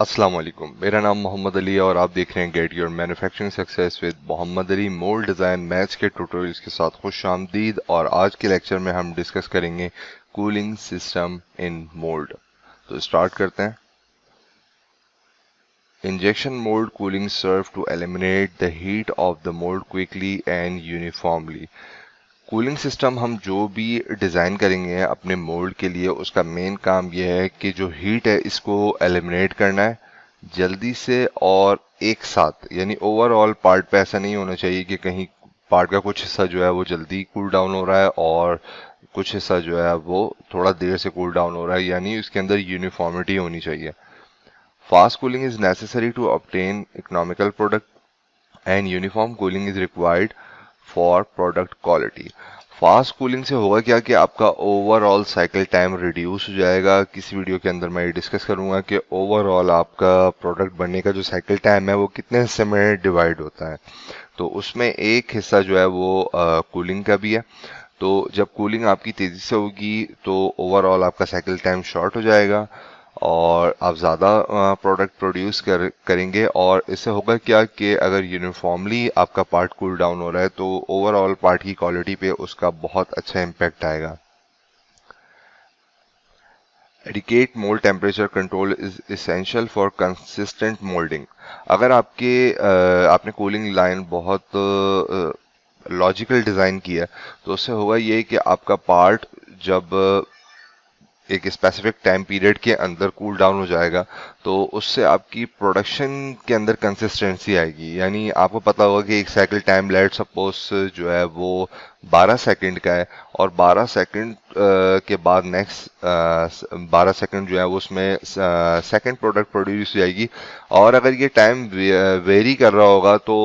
अस्सलाम वालेकुम। मेरा नाम मोहम्मद अली है और आप देख रहे हैं get your manufacturing success with Mohammad Ali. Mould design maths के ट्यूटोरियल्स के साथ खुश आमदीद। और आज के लेक्चर में हम डिस्कस करेंगे कूलिंग सिस्टम इन मोल्ड। तो स्टार्ट करते हैं। Injection mould cooling serve to eliminate the heat of the mould quickly and uniformly. Cooling system हम जो भी डिज़ाइन करेंगे अपने मोल्ड के लिए, उसका मेन काम यह है कि जो हीट है इसको एलिमिनेट करना है जल्दी से और एक साथ। यानी ओवरऑल पार्ट पे ऐसा नहीं होना चाहिए कि कहीं पार्ट का कुछ हिस्सा जो है वो जल्दी कूल डाउन हो रहा है और कुछ हिस्सा जो है वो थोड़ा देर से कूल डाउन हो रहा है। यानी उसके अंदर यूनिफॉर्मिटी होनी चाहिए। Fast cooling is necessary to obtain economical product and uniform cooling is required for product quality. Fast cooling से होगा क्या कि आपका ओवरऑल साइकिल टाइम रिड्यूस हो जाएगा। किसी वीडियो के अंदर मैं ये डिस्कस करूंगा कि ओवरऑल आपका प्रोडक्ट बनने का जो साइकिल टाइम है वो कितने हिस्से में डिवाइड होता है। तो उसमें एक हिस्सा जो है वो कूलिंग का भी है। तो जब कूलिंग आपकी तेज़ी से होगी तो ओवरऑल आपका साइकिल टाइम शॉर्ट हो जाएगा और आप ज़्यादा प्रोडक्ट प्रोड्यूस करेंगे। और इससे होगा क्या कि अगर यूनिफॉर्मली आपका पार्ट कूल डाउन हो रहा है तो ओवरऑल पार्ट की क्वालिटी पे उसका बहुत अच्छा इम्पैक्ट आएगा। Adequate mould temperature control is essential for consistent moulding. अगर आपने कूलिंग लाइन बहुत लॉजिकल डिज़ाइन की है तो उससे होगा ये कि आपका पार्ट जब एक स्पेसिफिक टाइम पीरियड के अंदर कूल डाउन हो जाएगा तो उससे आपकी प्रोडक्शन के अंदर कंसिस्टेंसी आएगी। यानी आपको पता होगा कि एक साइकिल टाइम लेट सपोज जो है वो 12 सेकंड का है और 12 सेकंड के बाद नेक्स्ट 12 सेकंड जो है वो उसमें सेकंड प्रोडक्ट प्रोड्यूस हो जाएगी। और अगर ये टाइम वेरी कर रहा होगा तो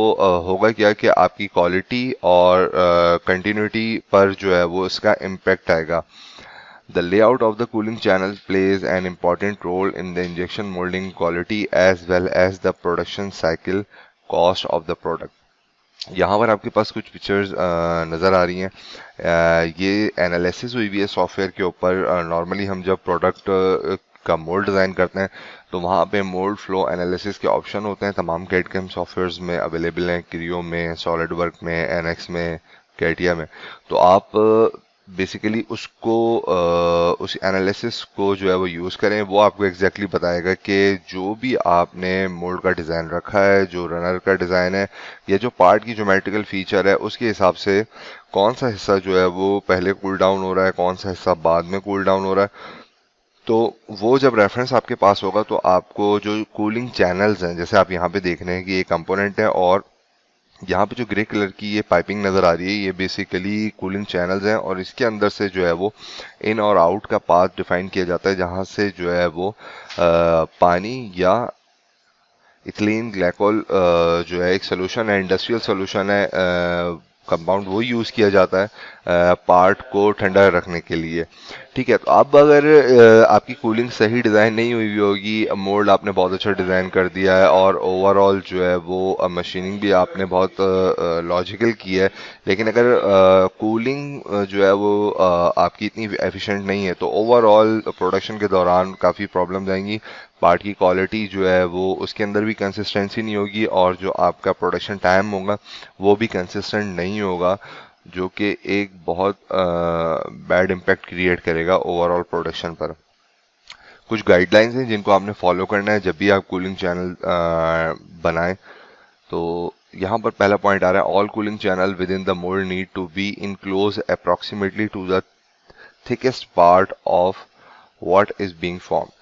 होगा क्या कि आपकी क्वालिटी और कंटिन्यूटी पर जो है वो इसका इम्पेक्ट आएगा। The layout of the cooling channel plays an important role in the injection molding quality as well as the production cycle cost of the product. यहाँ पर आपके पास कुछ पिक्चर्स नज़र आ रही हैं। ये एनालिसिस हुई हुई है सॉफ्टवेयर के ऊपर। नॉर्मली हम जब प्रोडक्ट का मोल्ड डिज़ाइन करते हैं तो वहाँ पे मोल्ड फ्लो एनालिसिस के ऑप्शन होते हैं। तमाम कैड कैम सॉफ्टवेयर्स में अवेलेबल हैं, क्रियो में, सॉलिड वर्क में, एनएक्स में, कैटिया में। तो आप बेसिकली उसको उस एनालिसिस को जो है वो यूज़ करें। वो आपको एग्जैक्टली बताएगा कि जो भी आपने मोल्ड का डिज़ाइन रखा है, जो रनर का डिज़ाइन है या जो पार्ट की ज्योमेट्रिकल फीचर है, उसके हिसाब से कौन सा हिस्सा जो है वो पहले कूल डाउन हो रहा है, कौन सा हिस्सा बाद में कूल डाउन हो रहा है। तो वो जब रेफरेंस आपके पास होगा तो आपको जो कूलिंग चैनल्स हैं, जैसे आप यहाँ पे देख रहे हैं कि ये कंपोनेंट है और यहाँ पे जो ग्रे कलर की ये पाइपिंग नज़र आ रही है, ये बेसिकली कूलिंग चैनल्स हैं और इसके अंदर से जो है वो इन और आउट का पाथ डिफाइन किया जाता है, जहाँ से जो है वो पानी या इथिलीन ग्लाइकोल जो है एक सोल्यूशन है, इंडस्ट्रियल सोल्यूशन है, कंपाउंड वो यूज़ किया जाता है पार्ट को ठंडा रखने के लिए। ठीक है, तो अब अगर आपकी कूलिंग सही डिज़ाइन नहीं हुई होगी, मोल्ड आपने बहुत अच्छा डिज़ाइन कर दिया है और ओवरऑल जो है वो मशीनिंग भी आपने बहुत लॉजिकल की है, लेकिन अगर कूलिंग जो है वो आपकी इतनी एफिशिएंट नहीं है तो ओवरऑल प्रोडक्शन के दौरान काफ़ी प्रॉब्लम्स आएंगी। पार्ट की क्वालिटी जो है वो उसके अंदर भी कंसिस्टेंसी नहीं होगी और जो आपका प्रोडक्शन टाइम होगा वो भी कंसिस्टेंट नहीं होगा, जो कि एक बहुत बैड इम्पैक्ट क्रिएट करेगा ओवरऑल प्रोडक्शन पर। कुछ गाइडलाइंस हैं जिनको आपने फॉलो करना है जब भी आप कूलिंग चैनल बनाएं। तो यहाँ पर पहला पॉइंट आ रहा है, all cooling channel within the mould need to be enclose approximately to the thickest part of what is being form.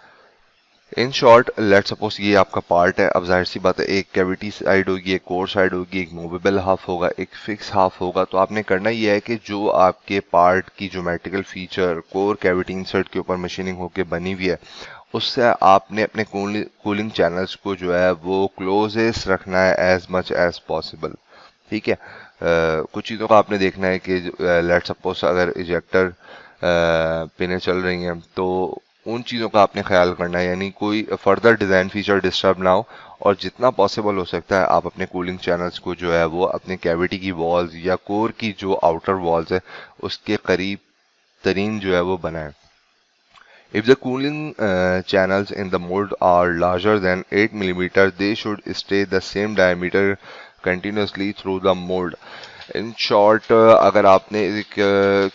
In short, let suppose ये आपका पार्ट है। अब जाहिर सी बात है, एक कैविटी साइड होगी, एक कोर साइड होगी, एक मूवेबल हाफ होगा, एक फिक्स हाफ होगा। तो आपने करना ये है कि जो आपके पार्ट की geometrical feature core cavity insert के ऊपर मशीनिंग होके बनी हुई है, उससे आपने अपने कूलिंग चैनल्स को जो है वो क्लोजेस्ट रखना है एज मच एज पॉसिबल। ठीक है, कुछ चीज़ों का आपने देखना है कि लेट सपोज अगर इजेक्टर पिनें चल रही हैं तो उन चीज़ों का आपने ख्याल करना है, यानी कोई फर्दर डिज़ाइन फीचर डिस्टर्ब ना हो। और जितना पॉसिबल हो सकता है आप अपने कूलिंग चैनल्स को जो है वो अपने कैविटी की वॉल्स या कोर की जो आउटर वॉल्स है उसके करीब तरीन जो है वो बनाएं। If the cooling channels in the mold are larger than 8 millimeter, they should stay the same diameter continuously through the mold. In short अगर आपने एक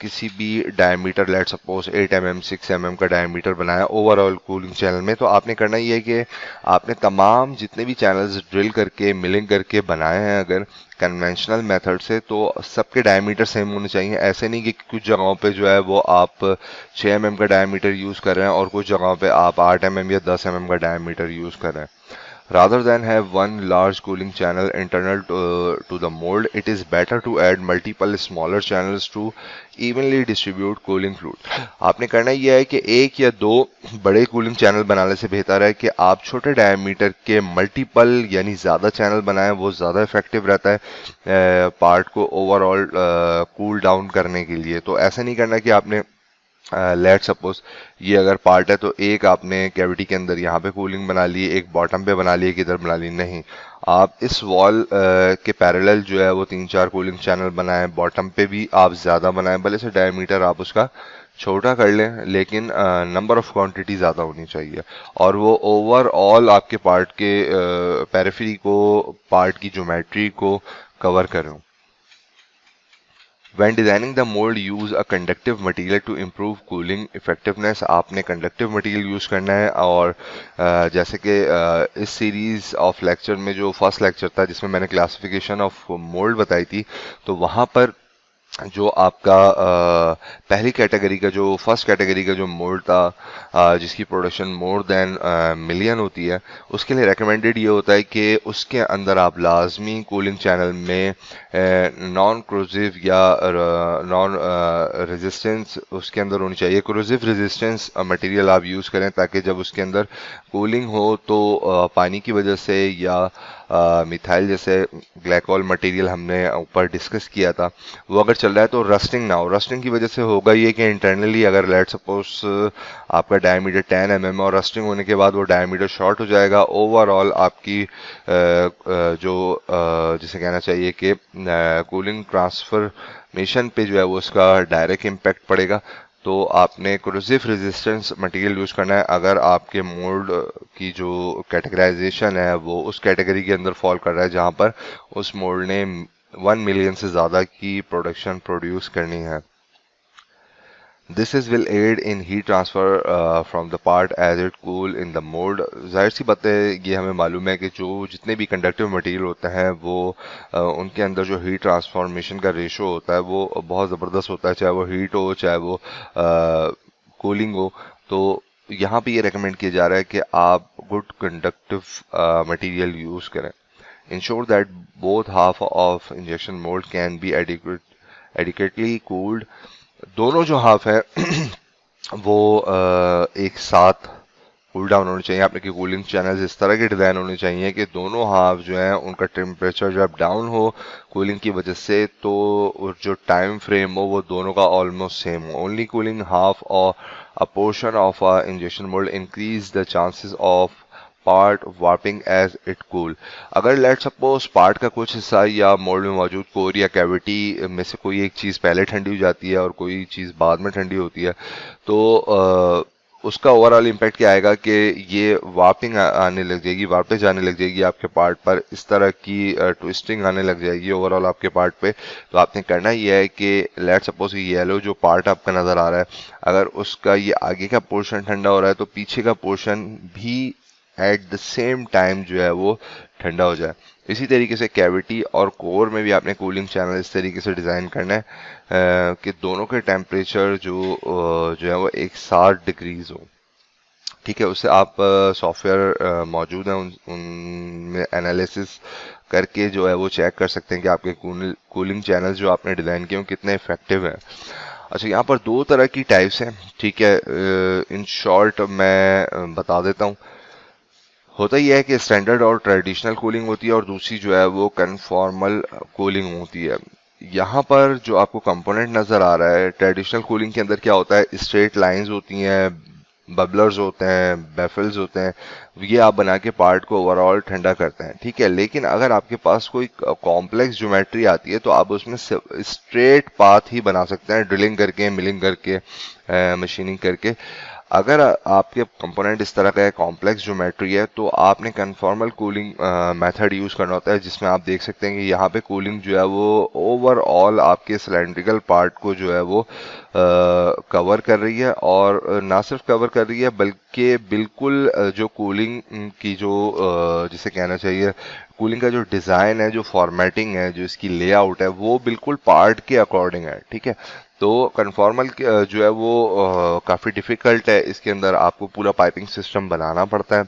किसी भी diameter let suppose 8 mm 6 mm का डायमीटर बनाया ओवरऑल कूलिंग चैनल में, तो आपने करना ये है कि आपने तमाम जितने भी चैनल्स ड्रिल करके मिलिंग करके बनाए हैं अगर कन्वेंशनल मेथड से, तो सबके डायमीटर सेम होने चाहिए। ऐसे नहीं कि कुछ जगहों पे जो है वो आप 6 mm का डायमीटर यूज़ कर रहे हैं और कुछ जगहों पे आप 8 mm या 10 mm का डायमीटर यूज़ कर रहे हैं। Rather than have one large cooling channel internal to the mold, it is better to add multiple smaller channels to evenly distribute cooling fluid. आपने करना यह है कि एक या दो बड़े कूलिंग चैनल बनाने से बेहतर है कि आप छोटे डायमीटर के मल्टीपल यानी ज़्यादा चैनल बनाएं, वो ज़्यादा इफेक्टिव रहता है पार्ट को ओवरऑल कूल डाउन करने के लिए। तो ऐसा नहीं करना कि आपने लेट सपोज ये अगर पार्ट है तो एक आपने कैविटी के अंदर यहाँ पे कूलिंग बना ली, एक बॉटम पे बना ली, एक इधर बना ली। नहीं, आप इस वॉल के पैरेलल जो है वो 3-4 कूलिंग चैनल बनाएं, बॉटम पे भी आप ज़्यादा बनाएं, भले से डायमीटर आप उसका छोटा कर लें लेकिन नंबर ऑफ क्वांटिटी ज़्यादा होनी चाहिए और वो ओवरऑल आपके पार्ट के पेरिफेरी को, पार्ट की ज्योमेट्री को कवर करें। When designing the mold, use a conductive material to improve cooling effectiveness. आपने conductive material यूज़ करना है और जैसे कि इस सीरीज ऑफ लेक्चर में जो फर्स्ट लेक्चर था जिसमें मैंने क्लासिफिकेशन ऑफ मोल्ड बताई थी, तो वहाँ पर जो आपका पहली कैटेगरी का जो फर्स्ट कैटेगरी का जो मोल्ड था जिसकी प्रोडक्शन मोर देन मिलियन होती है, उसके लिए रेकमेंडेड ये होता है कि उसके अंदर आप लाजमी कूलिंग चैनल में नॉन क्रोजिव या नॉन रेजिस्टेंस उसके अंदर होनी चाहिए। क्रोजिव रेजिस्टेंस मटेरियल आप यूज़ करें ताकि जब उसके अंदर कूलिंग हो तो पानी की वजह से या मिथाइल जैसे ग्लाइकोल मटेरियल हमने ऊपर डिस्कस किया था वो अगर चल रहा है तो रस्टिंग ना हो। रस्टिंग की वजह से होगा ये कि इंटरनली अगर लेट सपोज आपका डायमीटर 10 mm और रस्टिंग होने के बाद वो डायमीटर शॉर्ट हो जाएगा, ओवरऑल आपकी जो जिसे कहना चाहिए कि कूलिंग ट्रांसफॉर्मेशन पे जो है वो उसका डायरेक्ट इम्पैक्ट पड़ेगा। तो आपने क्रोजिव रेजिस्टेंस मटेरियल यूज़ करना है अगर आपके मोल्ड की जो कैटेगराइजेशन है वो उस कैटेगरी के अंदर फॉल कर रहा है जहां पर उस मोल्ड ने 1 मिलियन से ज़्यादा की प्रोडक्शन प्रोड्यूस करनी है। This is will aid in heat transfer from the part as it cool in the mold. जाहिर सी बात है ये हमें मालूम है कि जो जितने भी कंडक्टिव मटेरियल होते हैं वो उनके अंदर जो हीट ट्रांसफॉर्मेशन का रेशो होता है वो बहुत ज़बरदस्त होता है, चाहे वो हीट हो चाहे वो कूलिंग हो। तो यहाँ पे ये रेकमेंड किया जा रहा है कि आप गुड कंडक्टिव मटेरियल यूज़ करें। Ensure that both half of injection mold can be adequately cooled. दोनों जो हाफ है वो एक साथ कूल डाउन होने चाहिए। आपने की कूलिंग चैनल्स इस तरह के डिज़ाइन होने चाहिए कि दोनों हाफ जो है उनका टेम्परेचर जब डाउन हो कूलिंग की वजह से तो जो टाइम फ्रेम हो वो दोनों का ऑलमोस्ट सेम हो। Only cooling half or a portion of a injection mould increase the chances of part warping as it cool. अगर लेट सपोज पार्ट का कुछ हिस्सा या मोल्ड में मौजूद कोर या कैविटी में से कोई एक चीज़ पहले ठंडी हो जाती है और कोई चीज़ बाद में ठंडी होती है तो उसका ओवरऑल इम्पैक्ट क्या आएगा कि ये वार्पिंग आने लग जाएगी, वार्पेज आने लग जाएगी आपके पार्ट पर, इस तरह की ट्विस्टिंग आने लग जाएगी ओवरऑल आपके पार्ट पे। तो आपने करना ये है कि लेट सपोज ये येलो जो पार्ट आपका नज़र आ रहा है अगर उसका ये आगे का पोर्शन ठंडा हो रहा है तो पीछे का पोर्शन भी एट द सेम टाइम जो है वो ठंडा हो जाए। इसी तरीके से कैविटी और कोर में भी आपने कूलिंग चैनल इस तरीके से डिज़ाइन करना है कि दोनों के टेम्परेचर जो है वो एक साथ डिक्रीज हो। ठीक है, उससे आप सॉफ्टवेयर मौजूद हैं उनमें एनालिसिस करके जो है वो चेक कर सकते हैं कि आपके कूलिंग चैनल्स जो आपने डिज़ाइन किए हैं कितने इफेक्टिव हैं। अच्छा, यहाँ पर दो तरह की टाइप्स हैं। ठीक है, इन शॉर्ट मैं बता देता हूँ। होता ही है कि स्टैंडर्ड और ट्रेडिशनल कूलिंग होती है और दूसरी जो है वो कन्फॉर्मल कूलिंग होती है। यहाँ पर जो आपको कंपोनेंट नज़र आ रहा है ट्रेडिशनल कूलिंग के अंदर क्या होता है, स्ट्रेट लाइंस होती हैं, बबलर्स होते हैं, बेफल्स होते हैं, ये आप बना के पार्ट को ओवरऑल ठंडा करते हैं। ठीक है, लेकिन अगर आपके पास कोई कॉम्प्लेक्स ज्योमेट्री आती है तो आप उसमें स्ट्रेट पाथ ही बना सकते हैं ड्रिलिंग करके, मिलिंग करके, मशीनिंग करके। अगर आपके कंपोनेंट इस तरह का है, कॉम्प्लेक्स ज्योमेट्री है, तो आपने कन्फॉर्मल कूलिंग मेथड यूज करना होता है, जिसमें आप देख सकते हैं कि यहाँ पे कूलिंग जो है वो ओवरऑल आपके सिलेंड्रिकल पार्ट को जो है वो कवर कर रही है, और ना सिर्फ कवर कर रही है बल्कि बिल्कुल जो कूलिंग की जो जिसे कहना चाहिए कूलिंग का जो डिज़ाइन है, जो फॉर्मेटिंग है, जो इसकी लेआउट है, वो बिल्कुल पार्ट के अकॉर्डिंग है। ठीक है, तो कन्फॉर्मल जो है वो काफ़ी डिफ़िकल्ट है, इसके अंदर आपको पूरा पाइपिंग सिस्टम बनाना पड़ता है,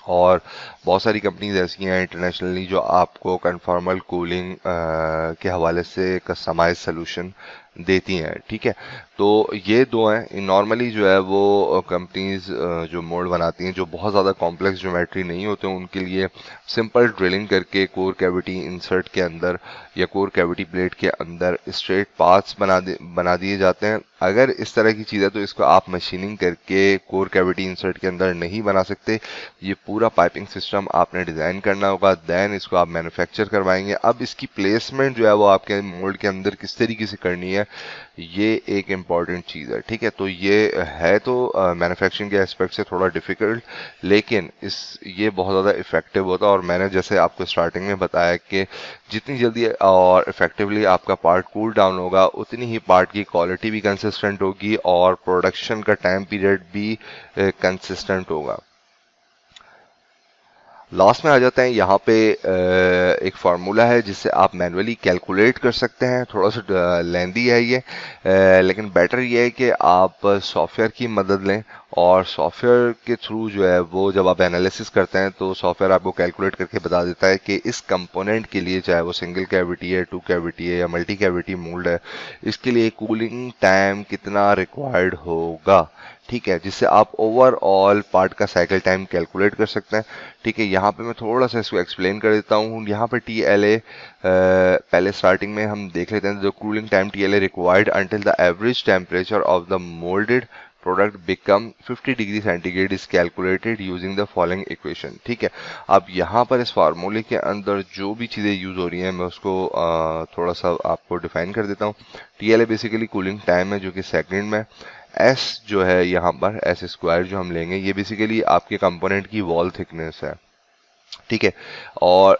और बहुत सारी कंपनीज ऐसी हैं इंटरनेशनली जो आपको कन्फॉर्मल कूलिंग के हवाले से कस्टमाइज सोल्यूशन देती हैं। ठीक है, तो ये दो हैं नॉर्मली जो है वो कंपनीज जो मोल्ड बनाती हैं, जो बहुत ज़्यादा कॉम्प्लेक्स ज्योमेट्री नहीं होते हैं, उनके लिए सिंपल ड्रिलिंग करके कोर कैविटी इंसर्ट के अंदर या कोर कैविटी प्लेट के अंदर स्ट्रेट पाथ्स बना दिए जाते हैं। अगर इस तरह की चीज़ है तो इसको आप मशीनिंग करके कोर कैविटी इंसर्ट के अंदर नहीं बना सकते। ये पूरा पाइपिंग सिस्टम आपने डिज़ाइन करना होगा, देन इसको आप मैन्युफैक्चर करवाएंगे। अब इसकी प्लेसमेंट जो है वो आपके मोल्ड के अंदर किस तरीके से करनी है, ये एक इम्पॉर्टेंट चीज़ है। ठीक है, तो ये है तो मैन्युफैक्चरिंग के एस्पेक्ट से थोड़ा डिफिकल्ट, लेकिन ये बहुत ज़्यादा इफेक्टिव होता है। और मैंने जैसे आपको स्टार्टिंग में बताया कि जितनी जल्दी और इफेक्टिवली आपका पार्ट कूल डाउन होगा, उतनी ही पार्ट की क्वालिटी भी कंसिस्टेंट होगी और प्रोडक्शन का टाइम पीरियड भी कंसिस्टेंट होगा। लास्ट में आ जाते हैं यहाँ पे एक फार्मूला है जिससे आप मैन्युअली कैलकुलेट कर सकते हैं। थोड़ा सा लेंदी है ये, लेकिन बेटर ये है कि आप सॉफ्टवेयर की मदद लें, और सॉफ्टवेयर के थ्रू जो है वो जब आप एनालिसिस करते हैं तो सॉफ्टवेयर आपको कैलकुलेट करके बता देता है कि इस कंपोनेंट के लिए, चाहे वो सिंगल कैविटी है, टू कैविटी है या मल्टी कैविटी मोल्ड है, इसके लिए कूलिंग टाइम कितना रिक्वायर्ड होगा। ठीक है, जिससे आप ओवरऑल पार्ट का साइकिल टाइम कैलकुलेट कर सकते हैं। ठीक है, यहाँ पे मैं थोड़ा सा इसको एक्सप्लेन कर देता हूँ। यहाँ पे TLA पहले स्टार्टिंग में हम देख लेते हैं। The cooling time TLA required until the average temperature of the moulded product become 50 degree centigrade is calculated using the following equation. ठीक है, अब यहाँ पर इस फार्मूले के अंदर जो भी चीज़ें यूज हो रही हैं, मैं उसको थोड़ा सा आपको डिफाइन कर देता हूँ। TLA बेसिकली कूलिंग टाइम है, जो कि सेकंड में। एस जो है यहाँ पर एस स्क्वायर जो हम लेंगे, ये बेसिकली आपके कंपोनेंट की वॉल थिकनेस है। ठीक है, और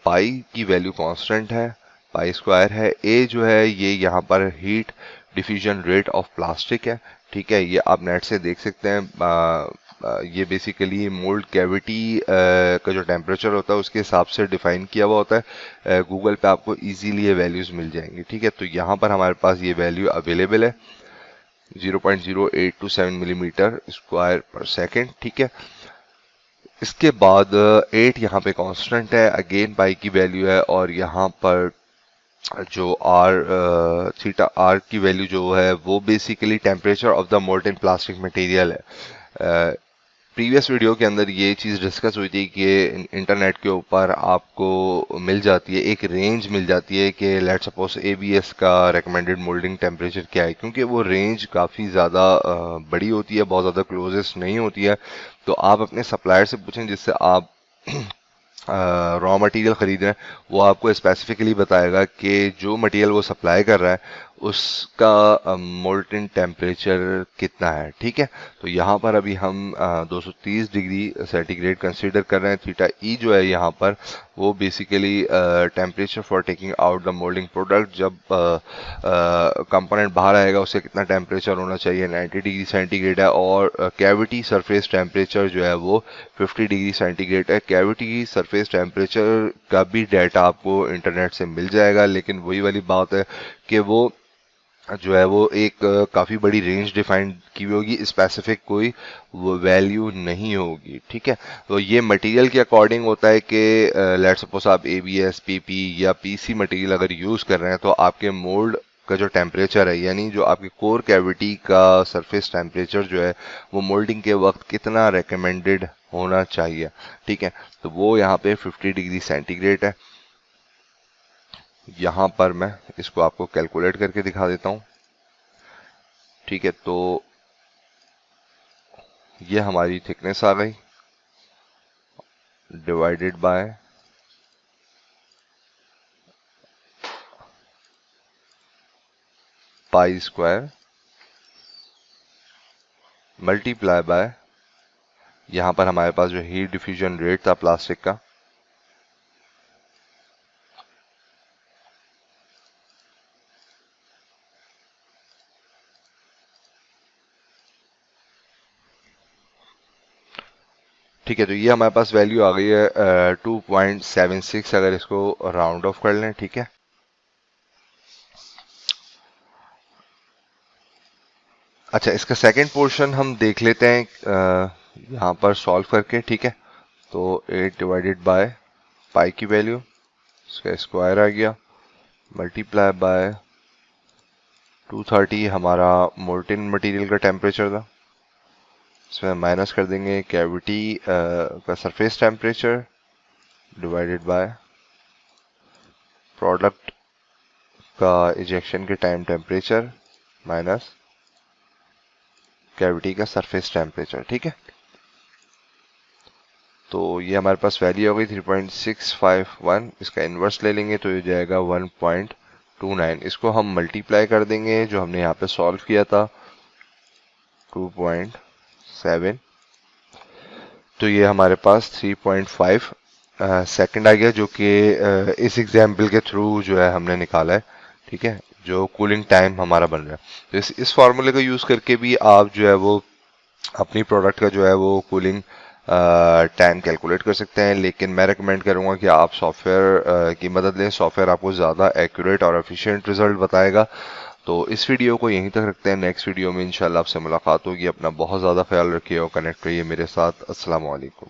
पाई की वैल्यू कांस्टेंट है, पाई स्क्वायर है। ए जो है ये यहाँ पर heat diffusion rate of plastic है। ठीक है, ये आप नेट से देख सकते हैं। ये बेसिकली मोल्ड कैविटी का जो टेम्परेचर होता है उसके हिसाब से डिफाइन किया हुआ होता है। गूगल पे आपको इजीली ये वैल्यूज मिल जाएंगी। ठीक है, तो यहाँ पर हमारे पास ये वैल्यू अवेलेबल है, 0.0827 मिलीमीटर स्क्वायर पर सेकेंड। ठीक है, इसके बाद 8 यहाँ पे कांस्टेंट है, अगेन पाई की वैल्यू है, और यहाँ पर जो आर थीटा आर की वैल्यू जो है वो basically temperature of the molten plastic material है। प्रीवियस वीडियो के अंदर ये चीज़ डिस्कस हुई थी कि इंटरनेट के ऊपर आपको मिल जाती है, एक रेंज मिल जाती है कि लेट्स सपोज ABS का रिकमेंडेड मोल्डिंग टेम्परेचर क्या है, क्योंकि वो रेंज काफ़ी ज़्यादा बड़ी होती है, बहुत ज़्यादा क्लोजेस्ट नहीं होती है। तो आप अपने सप्लायर से पूछें जिससे आप रॉ मटेरियल खरीद रहे हैं, वो आपको स्पेसिफिकली बताएगा कि जो मटेरियल वो सप्लाई कर रहा है उसका मोल्टन टेम्परेचर कितना है। ठीक है, तो यहाँ पर अभी हम 230 डिग्री सेंटीग्रेड कंसीडर कर रहे हैं। थीटा ई जो है यहाँ पर वो basically temperature for taking out the moulding product, जब कंपोनेंट बाहर आएगा उससे कितना टेम्परेचर होना चाहिए, 90 डिग्री सेंटीग्रेड है। और कैविटी सरफेस टेम्परेचर जो है वो 50 डिग्री सेंटीग्रेड है। कैविटी सरफेस टेम्परेचर का भी डाटा आपको इंटरनेट से मिल जाएगा, लेकिन वही वाली बात है कि वो जो है वो एक काफ़ी बड़ी रेंज डिफाइन की हुई होगी, स्पेसिफिक कोई वो वैल्यू नहीं होगी। ठीक है, तो ये मटेरियल के अकॉर्डिंग होता है कि लेट सपोज आप ABS, PP या PC मटेरियल अगर यूज़ कर रहे हैं तो आपके मोल्ड का जो टेम्परेचर है, यानी जो आपके कोर कैविटी का सरफेस टेम्परेचर जो है वो मोल्डिंग के वक्त कितना रिकमेंडेड होना चाहिए। ठीक है, तो वो यहाँ पे 50 डिग्री सेंटीग्रेड है। यहाँ पर मैं इसको आपको कैलकुलेट करके दिखा देता हूँ। ठीक है, तो ये हमारी थिकनेस आ गई, divided by pi square multiply by यहाँ पर हमारे पास जो हीट डिफ्यूजन रेट था प्लास्टिक का, ठीक है। तो ये हमारे पास वैल्यू आ गई है 2.76, अगर इसको राउंड ऑफ कर लें, ठीक है। अच्छा, इसका सेकंड पोर्शन हम देख लेते हैं यहाँ पर सॉल्व करके, ठीक है। तो 8 डिवाइडेड बाय पाई की वैल्यू, इसका स्क्वायर आ गया, मल्टीप्लाई बाय 230 हमारा मोल्टेन मटेरियल का टेम्परेचर था, इसमें माइनस कर देंगे कैविटी का surface temperature divided by product का इजेक्शन के टाइम टेम्परेचर माइनस कैविटी का सरफेस टेम्परेचर, ठीक है। तो ये हमारे पास वैल्यू हो गई 3.651, इसका इन्वर्स ले लेंगे तो ये जाएगा 1.29। इसको हम मल्टीप्लाई कर देंगे, जो हमने यहाँ पे सॉल्व किया था 2.7, तो ये हमारे पास 3.5 सेकंड आ गया, जो कि इस एग्जाम्पल के थ्रू जो है हमने निकाला है, ठीक है, जो कूलिंग टाइम हमारा बन रहा है। तो इस फार्मूले का यूज करके भी आप जो है वो अपनी प्रोडक्ट का जो है वो कूलिंग टाइम कैलकुलेट कर सकते हैं, लेकिन मैं रिकमेंड करूंगा कि आप सॉफ्टवेयर की मदद लें। सॉफ्टवेयर आपको ज़्यादा एक्यूरेट और एफिशिएंट रिजल्ट बताएगा। तो इस वीडियो को यहीं तक रखते हैं, नेक्स्ट वीडियो में इंशाल्लाह आपसे मुलाकात होगी। अपना बहुत ज़्यादा ख्याल रखिए और कनेक्ट रहिए मेरे साथ। अस्सलाम वालेकुम।